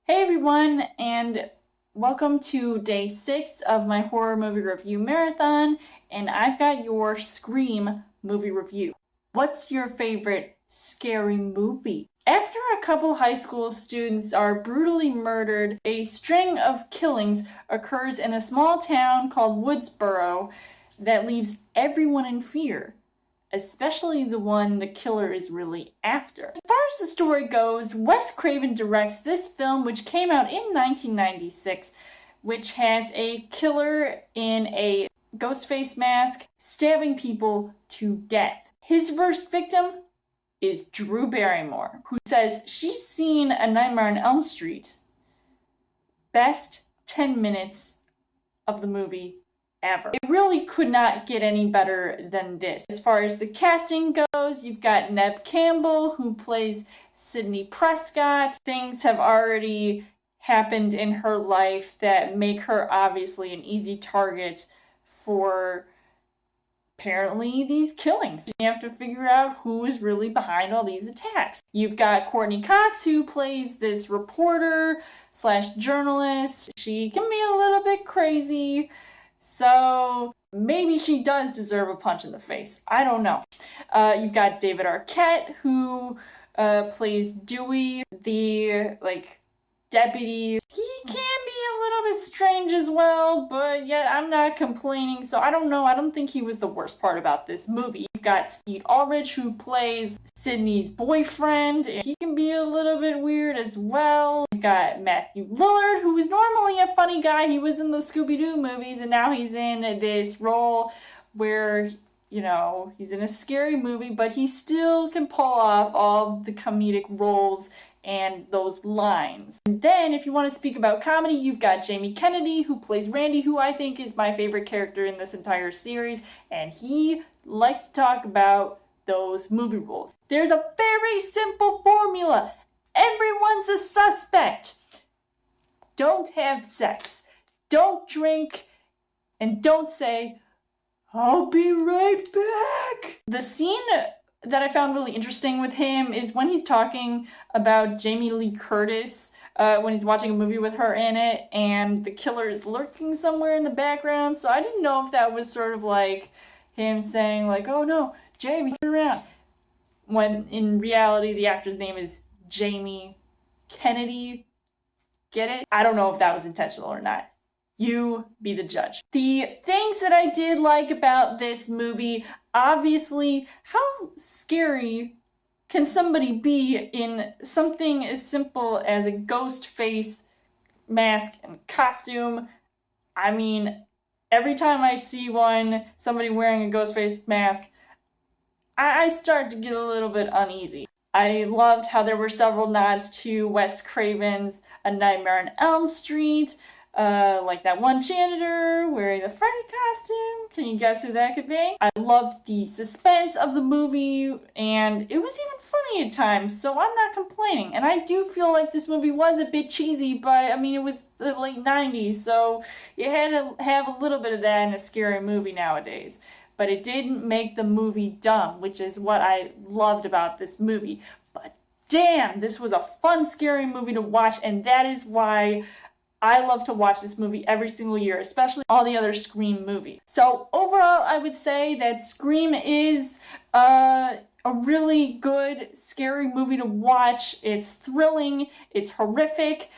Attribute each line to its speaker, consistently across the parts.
Speaker 1: Hey everyone, and welcome to day 6 of my horror movie review marathon, and I've got your Scream movie review. What's your favorite scary movie? After a couple high school students are brutally murdered, a string of killings occurs in a small town called Woodsboro that leaves everyone in fear, especially the one the killer is really after. As far as the story goes, Wes Craven directs this film, which came out in 1996, which has a killer in a ghost face mask stabbing people to death. His first victim is Drew Barrymore, who says she's seen A Nightmare on Elm Street. Best 10 minutes of the movie ever. It really could not get any better than this. As far as the casting goes, you've got Neve Campbell, who plays Sidney Prescott. Things have already happened in her life that make her obviously an easy target for apparently these killings. You have to figure out who is really behind all these attacks. You've got Courtney Cox, who plays this reporter / journalist. She can be a little bit crazy, so maybe she does deserve a punch in the face. I don't know. You've got David Arquette, who plays Dewey, the deputy. He can be a little bit strange as well, but yet I'm not complaining, so I don't know. I don't think he was the worst part about this movie. You've got Skeet Ulrich, who plays Sydney's boyfriend. He can be a little bit weird as well. You've got Matthew Lillard, who is normally a funny guy. He was in the Scooby-Doo movies, and now he's in this role where, you know, he's in a scary movie, but he still can pull off all the comedic roles and those lines. And then, if you want to speak about comedy, you've got Jamie Kennedy, who plays Randy, who I think is my favorite character in this entire series, and he likes to talk about those movie rules. There's a very simple formula. Everyone's a suspect. Don't have sex. Don't drink. And don't say, "I'll be right back." The scene that I found really interesting with him is when he's talking about Jamie Lee Curtis, when he's watching a movie with her in it, and the killer is lurking somewhere in the background. So I didn't know if that was sort of like him saying like, "Oh no, Jamie, turn around," when in reality the actor's name is Jamie Kennedy. Get it? I don't know if that was intentional or not. You be the judge. The things that I did like about this movie, obviously, how scary can somebody be in something as simple as a ghost face mask and costume? I mean, every time I see somebody wearing a ghost face mask, I start to get a little bit uneasy. I loved how there were several nods to Wes Craven's A Nightmare on Elm Street. Like that one janitor wearing the Freddy costume. Can you guess who that could be? I loved the suspense of the movie, and it was even funny at times, so I'm not complaining. And I do feel like this movie was a bit cheesy, but I mean, it was the late 90s, so you had to have a little bit of that in a scary movie nowadays. But it didn't make the movie dumb, which is what I loved about this movie. But damn, this was a fun, scary movie to watch, and that is why I love to watch this movie every single year, especially all the other Scream movies. So overall, I would say that Scream is a really good, scary movie to watch. It's thrilling, it's horrific,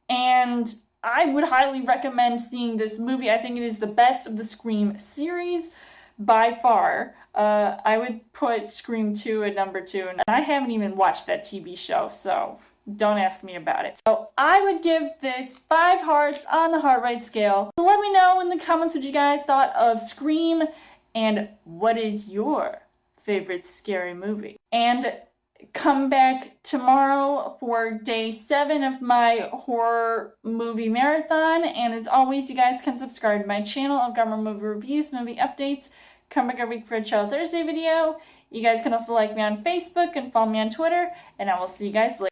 Speaker 1: and I would highly recommend seeing this movie. I think it is the best of the Scream series by far. I would put Scream 2 at number 2, and I haven't even watched that TV show, so don't ask me about it. So I would give this 5 hearts on the heart rate scale. So let me know in the comments what you guys thought of Scream and what is your favorite scary movie. And come back tomorrow for day 7 of my horror movie marathon. And as always, you guys can subscribe to my channel. I've got more movie reviews, movie updates. Come back every week for a Child Thursday video. You guys can also like me on Facebook and follow me on Twitter. And I will see you guys later.